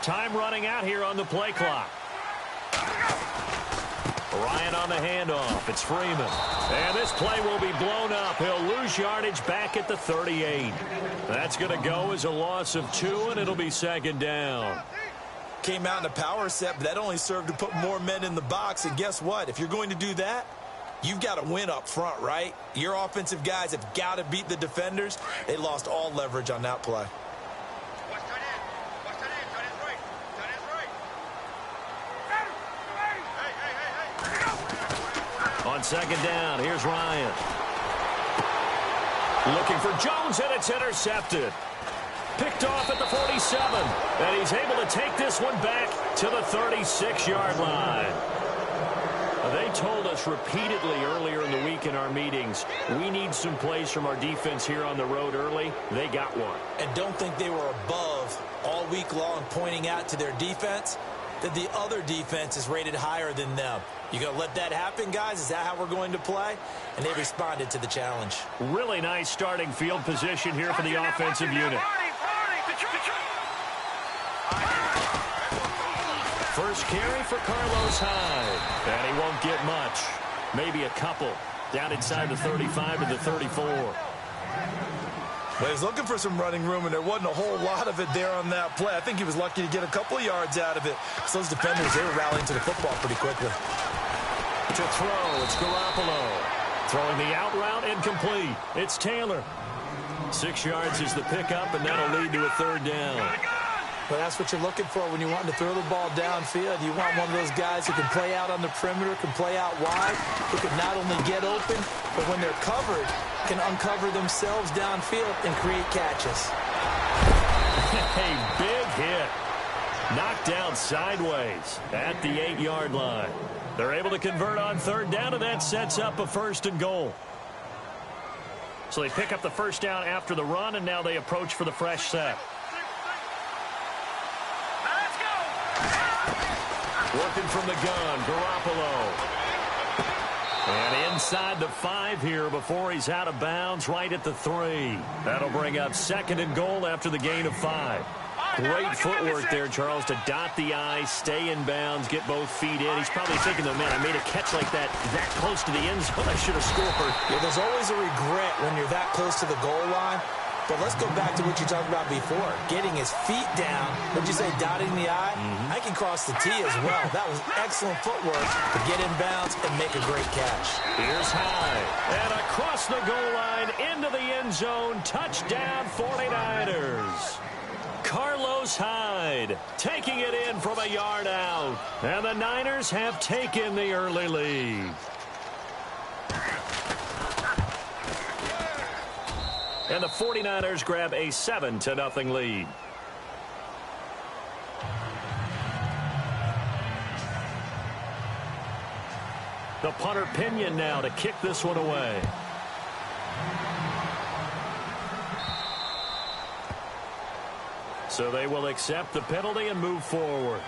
Time running out here on the play clock. Ryan on the handoff. It's Freeman. And this play will be blown up. He'll lose yardage back at the 38. That's going to go as a loss of 2, and it'll be second down. Came out in a power set, but that only served to put more men in the box. And guess what? If you're going to do that, you've got to win up front, right? Your offensive guys have got to beat the defenders. They lost all leverage on that play. On second down, here's Ryan. Looking for Jones, and it's intercepted. Picked off at the 47, and he's able to take this one back to the 36-yard line. They told us repeatedly earlier in the week in our meetings, we need some plays from our defense here on the road early. They got one. And don't think they were above all week long pointing out to their defense that the other defense is rated higher than them. You going to let that happen, guys? Is that how we're going to play? And they responded to the challenge. Really nice starting field position here for the offensive unit. First carry for Carlos Hyde. And he won't get much. Maybe a couple. Down inside the 35 to the 34. But he was looking for some running room, and there wasn't a whole lot of it there on that play. I think he was lucky to get a couple of yards out of it. So those defenders, they were rallying to the football pretty quickly. To throw, it's Garoppolo. Throwing the out route, incomplete. It's Taylor. 6 yards is the pickup, and that'll lead to a third down. Well, that's what you're looking for when you're wanting to throw the ball downfield. You want one of those guys who can play out on the perimeter, can play out wide, who can not only get open, but when they're covered, can uncover themselves downfield and create catches. A big hit. Knocked down sideways at the 8-yard line. They're able to convert on third down, and that sets up a 1st and goal. So they pick up the first down after the run, and now they approach for the fresh set. Working from the gun, Garoppolo. And inside the 5 here before he's out of bounds right at the 3. That'll bring up 2nd and goal after the gain of 5. Great footwork there, Charles, to dot the I, stay in bounds, get both feet in. He's probably thinking, though, man, I made a catch like that close to the end zone. I should have scored. Yeah, there's always a regret when you're that close to the goal line. But let's go back to what you talked about before. Getting his feet down. What'd you say, dotting the I? I can cross the T as well. That was excellent footwork to get in bounds and make a great catch. Here's Hyde. And across the goal line into the end zone. Touchdown 49ers. Carlos Hyde taking it in from a yard out. And the Niners have taken the early lead. And the 49ers grab a 7-0 lead. The punter Pinion now to kick this one away. So they will accept the penalty and move forward.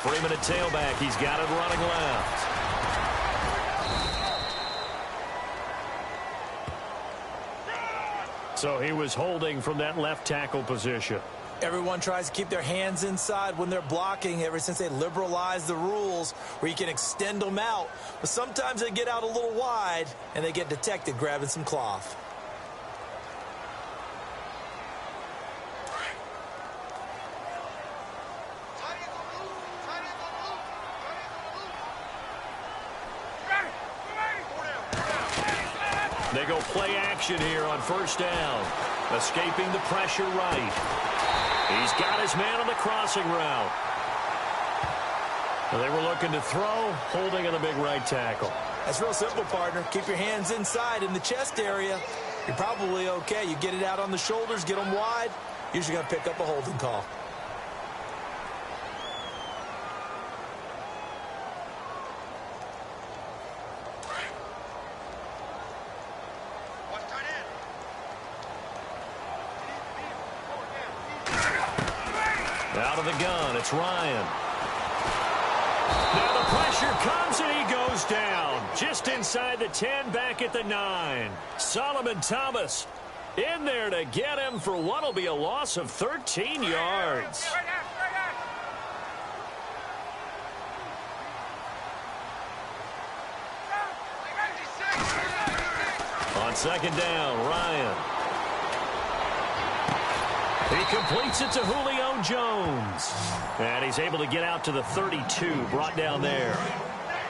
Freeman at tailback. He's got it running left. So he was holding from that left tackle position. Everyone tries to keep their hands inside when they're blocking ever since they liberalized the rules where you can extend them out. But sometimes they get out a little wide and they get detected grabbing some cloth. They go play action here on first down. Escaping the pressure right. He's got his man on the crossing route. They were looking to throw, holding on the big right tackle. That's real simple, partner. Keep your hands inside in the chest area. You're probably okay. You get it out on the shoulders, get them wide. Usually going to pick up a holding call. Out of the gun, it's Ryan. Now the pressure comes and he goes down. Just inside the 10, back at the 9. Solomon Thomas in there to get him for what will be a loss of 13 yards. On second down, Ryan. He completes it to Julio Jones. And he's able to get out to the 32, brought down there.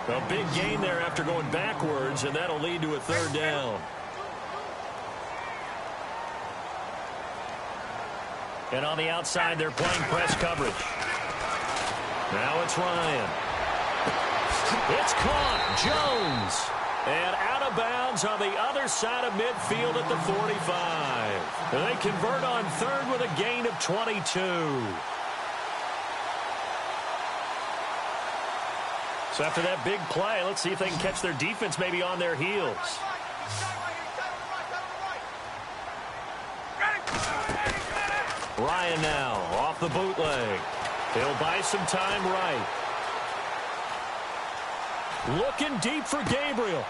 A big gain there after going backwards, and that'll lead to a third down. And on the outside, they're playing press coverage. Now it's Ryan. It's caught. Jones. And out of bounds on the other side of midfield at the 45. They convert on third with a gain of 22. So after that big play, let's see if they can catch their defense maybe on their heels. Ryan now off the bootleg. He'll buy some time right. Looking deep for Gabriel.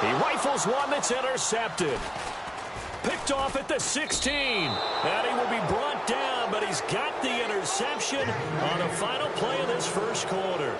He rifles one that's intercepted. Picked off at the 16. And he will be brought down, but he's got the interception on the final play of this first quarter.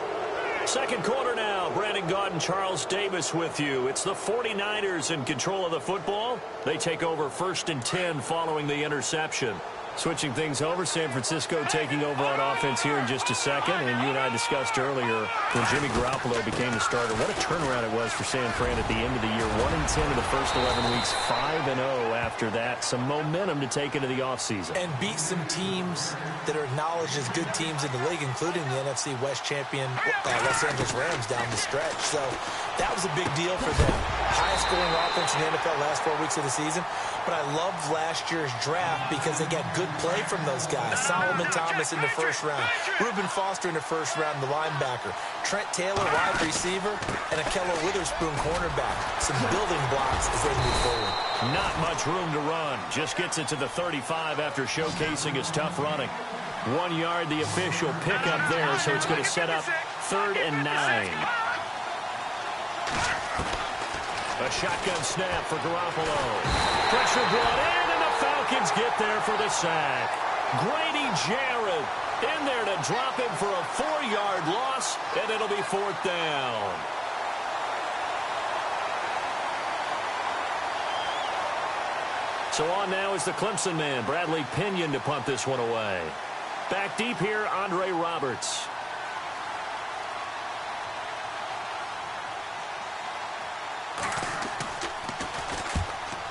Second quarter now. Brandon Gaudin and Charles Davis with you. It's the 49ers in control of the football. They take over 1st and 10 following the interception. Switching things over, San Francisco taking over on offense here in just a second. And you and I discussed earlier when Jimmy Garoppolo became the starter, what a turnaround it was for San Fran at the end of the year. 1-10 in the first 11 weeks, 5-0 after that. Some momentum to take into the offseason. And beat some teams that are acknowledged as good teams in the league, including the NFC West champion Los Angeles Rams down the stretch. So that was a big deal for them. Highest scoring offense in the NFL last 4 weeks of the season. But I loved last year's draft because they got good play from those guys. Solomon Thomas in the first round. Reuben Foster in the first round, the linebacker. Trent Taylor, wide receiver. And Akello Witherspoon, cornerback. Some building blocks as they move forward. Not much room to run. Just gets it to the 35 after showcasing his tough running. 1 yard, the official pickup there, so it's going to set up 3rd and 9. A shotgun snap for Garoppolo. Pressure brought in, and the Falcons get there for the sack. Grady Jarrett in there to drop him for a 4-yard loss, and it'll be 4th down. So on now is the Clemson man, Bradley Pinion, to punt this one away. Back deep here, Andre Roberts.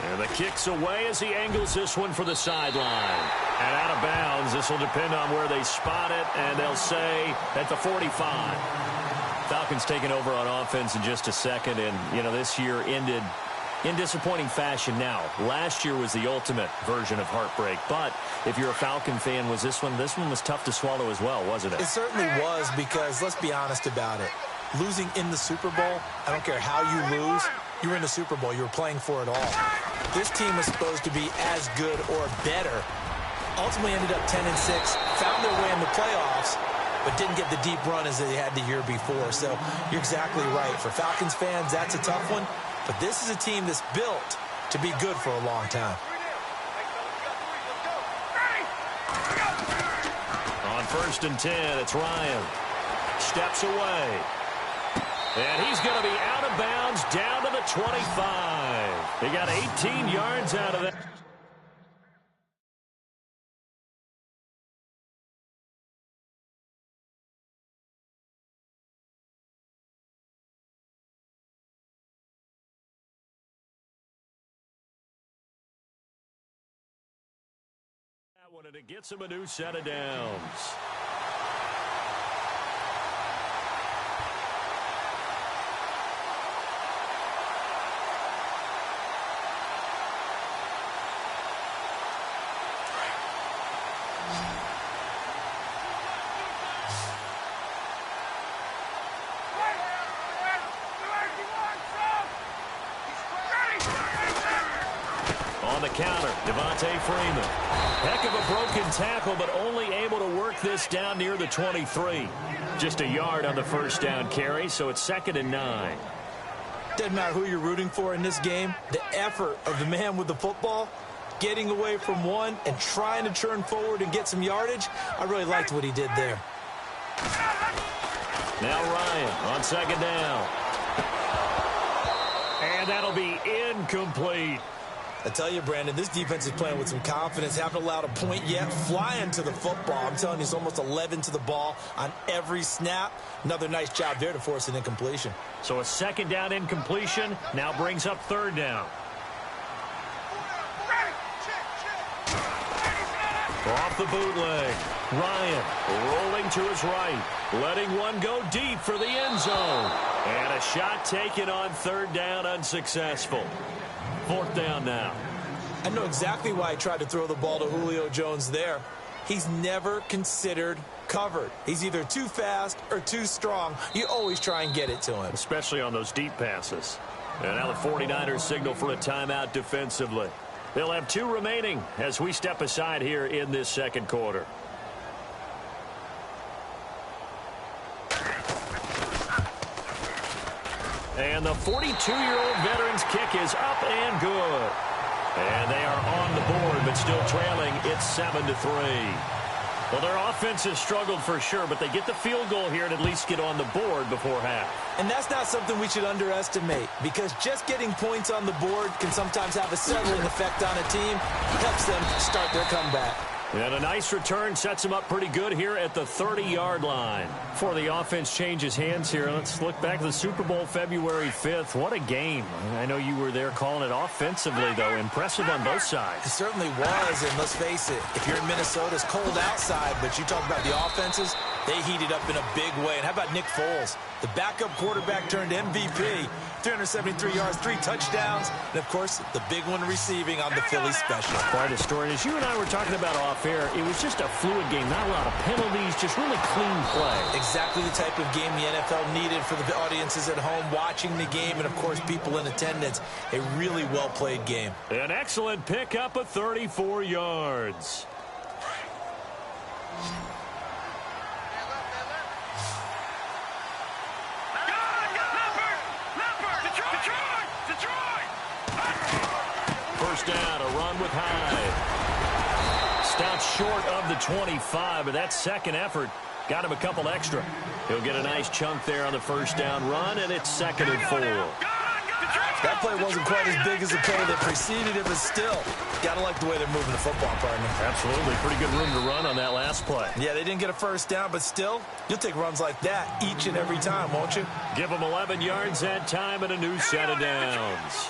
And the kick's away as he angles this one for the sideline. And out of bounds, this will depend on where they spot it, and they'll say at the 45. Falcons taking over on offense in just a second, and, you know, this year ended in disappointing fashion now. Last year was the ultimate version of heartbreak, but if you're a Falcon fan, was this one was tough to swallow as well, wasn't it? It certainly was, because let's be honest about it. Losing in the Super Bowl, I don't care how you lose, you were in the Super Bowl. You were playing for it all. This team was supposed to be as good or better. Ultimately ended up 10-6, found their way in the playoffs, but didn't get the deep run as they had the year before. So you're exactly right. For Falcons fans, that's a tough one. But this is a team that's built to be good for a long time. On 1st and 10, it's Ryan. Steps away. And he's going to be out of bounds down to the 25. He got 18 yards out of that. That one, and it gets him a new set of downs. the counter. Devontae Freeman. Heck of a broken tackle, but only able to work this down near the 23. Just a yard on the first down carry, so it's 2nd and 9. Doesn't matter who you're rooting for in this game. The effort of the man with the football, getting away from one and trying to turn forward and get some yardage, I really liked what he did there. Now Ryan on 2nd down. And that'll be incomplete. I tell you, Brandon, this defense is playing with some confidence. Haven't allowed a point yet. Flying to the football. I'm telling you, it's almost 11 to the ball on every snap. Another nice job there to force an incompletion. So a 2nd down incompletion now brings up 3rd down. Off the bootleg. Ryan rolling to his right. Letting one go deep for the end zone. And a shot taken on 3rd down, unsuccessful. 4th down now. I know exactly why I tried to throw the ball to Julio Jones there. He's never considered covered. He's either too fast or too strong. You always try and get it to him. Especially on those deep passes. And now the 49ers signal for a timeout defensively. They'll have 2 remaining as we step aside here in this 2nd quarter. And the 42-year-old veteran's kick is up and good. And they are on the board, but still trailing. It's 7-3. Well, their offense has struggled for sure, but they get the field goal here and at least get on the board before half. And that's not something we should underestimate, because just getting points on the board can sometimes have a settling effect on a team. Helps them start their comeback. And a nice return sets him up pretty good here at the 30-yard line. Before the offense changes hands here, let's look back to the Super Bowl February 5th. What a game. I know you were there calling it offensively, though. Impressive on both sides. It certainly was, and let's face it, if you're in Minnesota, it's cold outside, but you talk about the offenses, they heated up in a big way. And how about Nick Foles? The backup quarterback turned MVP. 373 yards, 3 touchdowns, and, of course, the big one receiving on the Philly special. Quite a story. As you and I were talking about off-air, it was just a fluid game. Not a lot of penalties, just really clean play. Exactly the type of game the NFL needed for the audiences at home watching the game and, of course, people in attendance. A really well-played game. An excellent pickup of 34 yards. First down, a run with Hyde. Stopped short of the 25, but that second effort got him a couple extra. He'll get a nice chunk there on the first down run, and it's 2nd and 4. That play wasn't quite as big as the play that preceded it, but still, gotta like the way they're moving the football, partner. Absolutely. Pretty good room to run on that last play. Yeah, they didn't get a first down, but still, you'll take runs like that each and every time, won't you? Give them 11 yards that time and a new set of downs.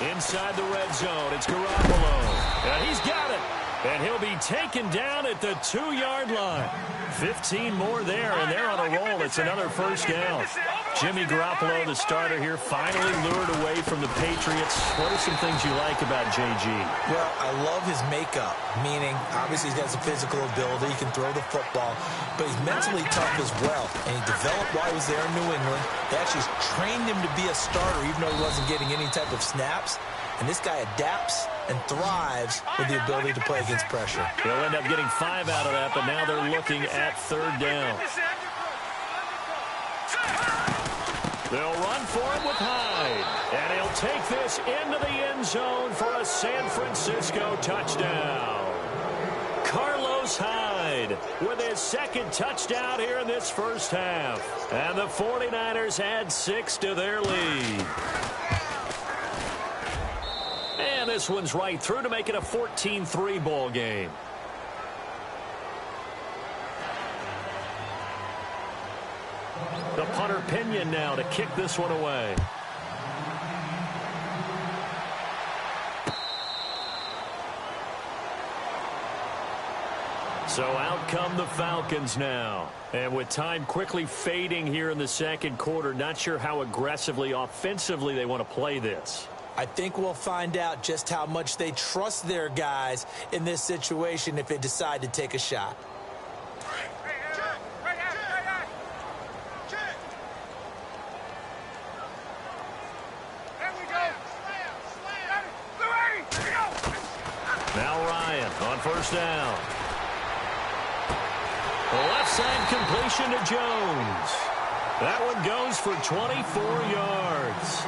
Inside the red zone, it's Garoppolo. And he's got it. And he'll be taken down at the 2-yard line. 15 more there, and they're on a roll. It's another first down. Jimmy Garoppolo, the starter here, finally lured away from the Patriots. What are some things you like about JG? Well, I love his makeup, meaning obviously he has a physical ability, he can throw the football, but he's mentally tough as well. And he developed while he was there in New England. They actually trained him to be a starter even though he wasn't getting any type of snaps. And this guy adapts and thrives with the ability to play against pressure. They'll end up getting 5 out of that, but now they're looking at 3rd down. They'll run for it with Hyde. And he'll take this into the end zone for a San Francisco touchdown. Carlos Hyde with his 2nd touchdown here in this first half. And the 49ers add 6 to their lead. And this one's right through to make it a 14-3 ball game. The punter Pinion now to kick this one away. So out come the Falcons now. And with time quickly fading here in the 2nd quarter, not sure how aggressively, offensively they want to play this. I think we'll find out just how much they trust their guys in this situation if they decide to take a shot. On first down. Left side completion to Jones. That one goes for 24 yards.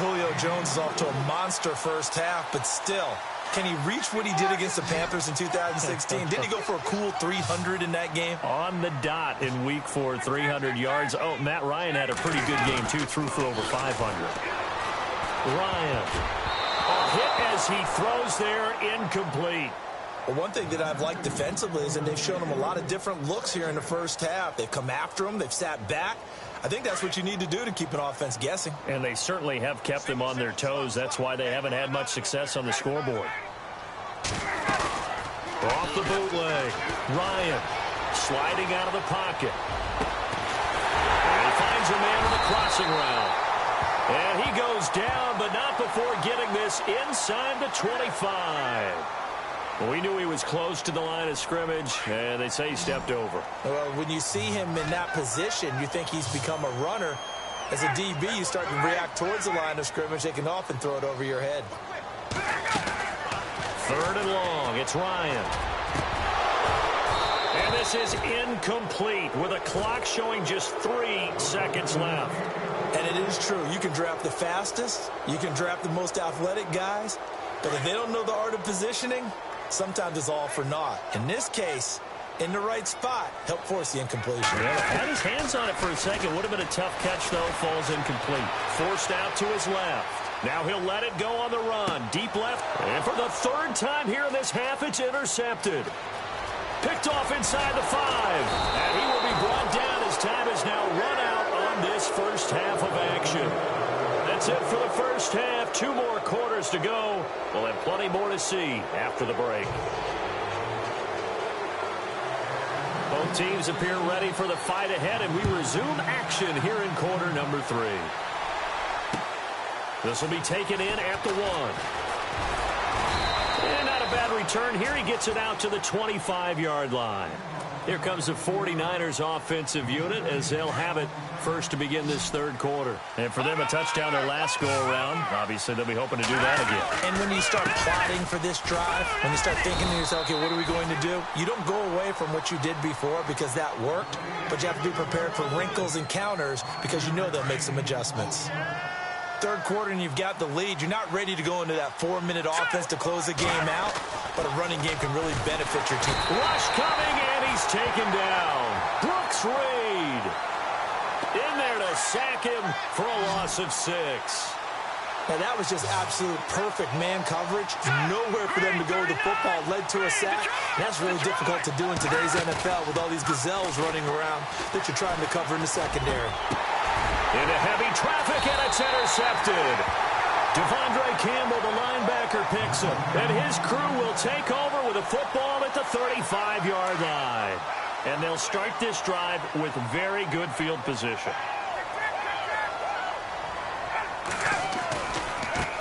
Julio Jones is off to a monster first half, but still, can he reach what he did against the Panthers in 2016? Didn't he go for a cool 300 in that game? On the dot in week 4, 300 yards. Oh, Matt Ryan had a pretty good game, too. Threw for over 500. Ryan. A hit as he throws there, incomplete. Well, one thing that I've liked defensively is that they've shown him a lot of different looks here in the first half. They've come after him. They've sat back. I think that's what you need to do to keep an offense guessing. And they certainly have kept them on their toes. That's why they haven't had much success on the scoreboard. Off the bootleg. Ryan sliding out of the pocket. And he finds a man with a crossing route. And he goes down, but not before getting this inside the 25. We knew he was close to the line of scrimmage, and they say he stepped over. Well, when you see him in that position, you think he's become a runner. As a DB, you start to react towards the line of scrimmage. They can often throw it over your head. Third and long. It's Ryan. And this is incomplete with a clock showing just 3 seconds left. And it is true. You can draft the fastest. You can draft the most athletic guys. But if they don't know the art of positioning, sometimes it's all for naught. In this case, in the right spot, help force the incompletion. Yeah, had his hands on it for a second. Would have been a tough catch, though. Falls incomplete. Forced out to his left. Now he'll let it go on the run. Deep left. And for the 3rd time here in this half, it's intercepted. Picked off inside the 5. And he will be brought down as time is now run out on this first half of action. That's it for the first half. 2 more quarters to go. We'll have plenty more to see after the break. Both teams appear ready for the fight ahead, and we resume action here in quarter number 3. This will be taken in at the 1. And not a bad return here. He gets it out to the 25-yard line. Here comes the 49ers offensive unit as they'll have it first to begin this 3rd quarter. And for them, a touchdown their last go-around. Obviously, they'll be hoping to do that again. And when you start plotting for this drive, when you start thinking to yourself, okay, what are we going to do? You don't go away from what you did before because that worked, but you have to be prepared for wrinkles and counters because you know they'll make some adjustments. 3rd quarter and you've got the lead. You're not ready to go into that 4-minute offense to close the game out, but a running game can really benefit your team. Rush coming, and he's taken down. Brooks Reed in there to sack him for a loss of 6. Now, that was just absolute perfect man coverage. Nowhere for them to go with the football. Led to a sack. That's really difficult to do in today's NFL with all these gazelles running around that you're trying to cover in the secondary. Into heavy traffic, and it's intercepted. Devondre Campbell, the linebacker, picks him. And his crew will take over with a football at the 35-yard line. And they'll start this drive with very good field position.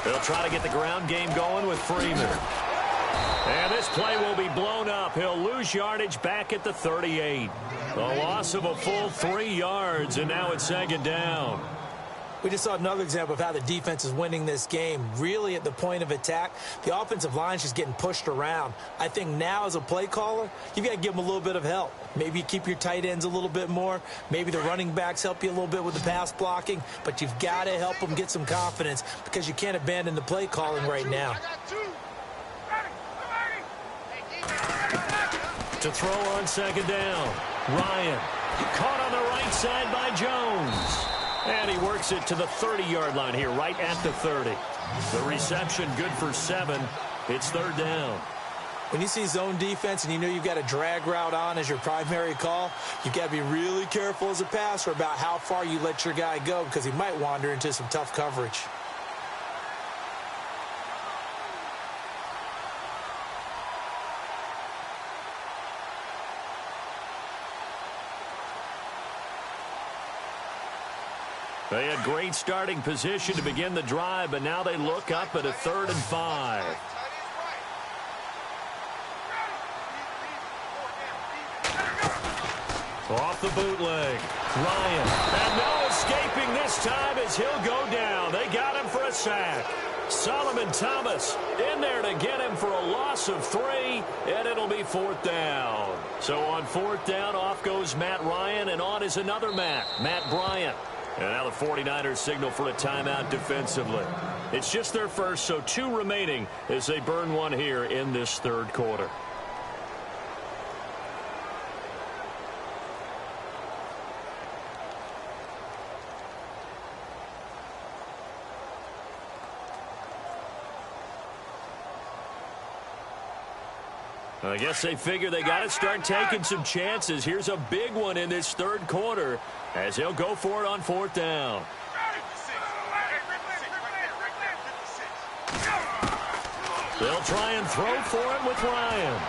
They'll try to get the ground game going with Freeman. And this play will be blown up. He'll lose yardage back at the 38. A loss of a full 3 yards, and now it's 2nd down. We just saw another example of how the defense is winning this game. Really at the point of attack, the offensive line's just getting pushed around. I think now as a play caller, you've got to give them a little bit of help. Maybe you keep your tight ends a little bit more. Maybe the running backs help you a little bit with the pass blocking. But you've got to help them get some confidence because you can't abandon the play calling right now. To throw on 2nd down. Ryan caught on the right side by Jones. And he works it to the 30-yard line here, right at the 30. The reception good for 7. It's 3rd down. When you see zone defense and you know you've got a drag route on as your primary call, you've got to be really careful as a passer about how far you let your guy go because he might wander into some tough coverage. They had great starting position to begin the drive, but now they look up at a 3rd and 5. Off the bootleg. Ryan. And no escaping this time as he'll go down. They got him for a sack. Solomon Thomas in there to get him for a loss of 3, and it'll be 4th down. So on 4th down, off goes Matt Ryan, and on is another Matt Bryant. And now the 49ers signal for a timeout defensively. It's just their first, so 2 remaining as they burn one here in this 3rd quarter. I guess they figure they got to start taking some chances. Here's a big one in this 3rd quarter as he'll go for it on 4th down. They'll try and throw for it with Ryan.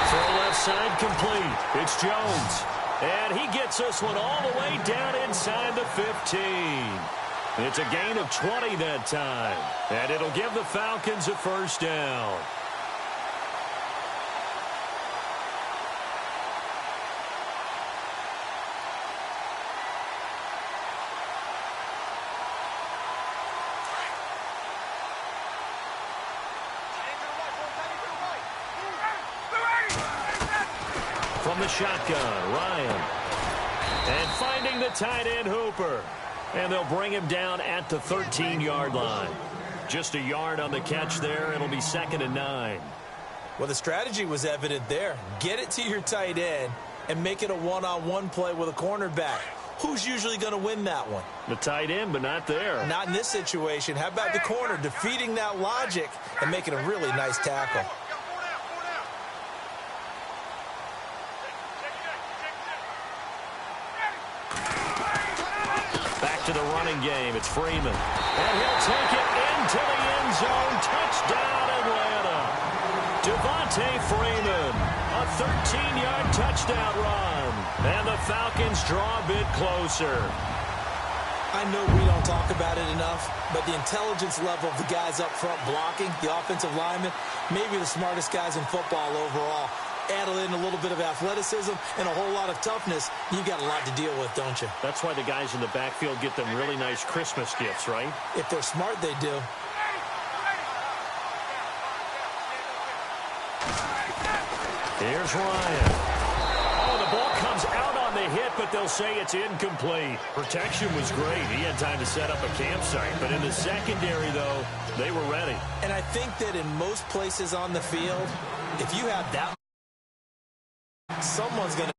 Throw left side complete. It's Jones. And he gets this one all the way down inside the 15. It's a gain of 20 that time. And it'll give the Falcons a 1st down. From the shotgun, Ryan. And finding the tight end, Hooper. And they'll bring him down at the 13-yard line. Just a yard on the catch there. It'll be 2nd and 9. Well, the strategy was evident there. Get it to your tight end and make it a one-on-one play with a cornerback. Who's usually going to win that one? The tight end, but not there. Not in this situation. How about the corner defeating that logic and making a really nice tackle? To the running game, it's Freeman. And he'll take it into the end zone. Touchdown, Atlanta. Devontae Freeman, a 13-yard touchdown run. And the Falcons draw a bit closer. I know we don't talk about it enough, but the intelligence level of the guys up front blocking, the offensive linemen, maybe the smartest guys in football overall. Add in a little bit of athleticism and a whole lot of toughness, you've got a lot to deal with, don't you? That's why the guys in the backfield get them really nice Christmas gifts, right? If they're smart, they do. Here's Ryan. Oh, the ball comes out on the hit, but they'll say it's incomplete. Protection was great. He had time to set up a campsite, but in the secondary, though, they were ready. And I think that in most places on the field, if you have that, someone's going to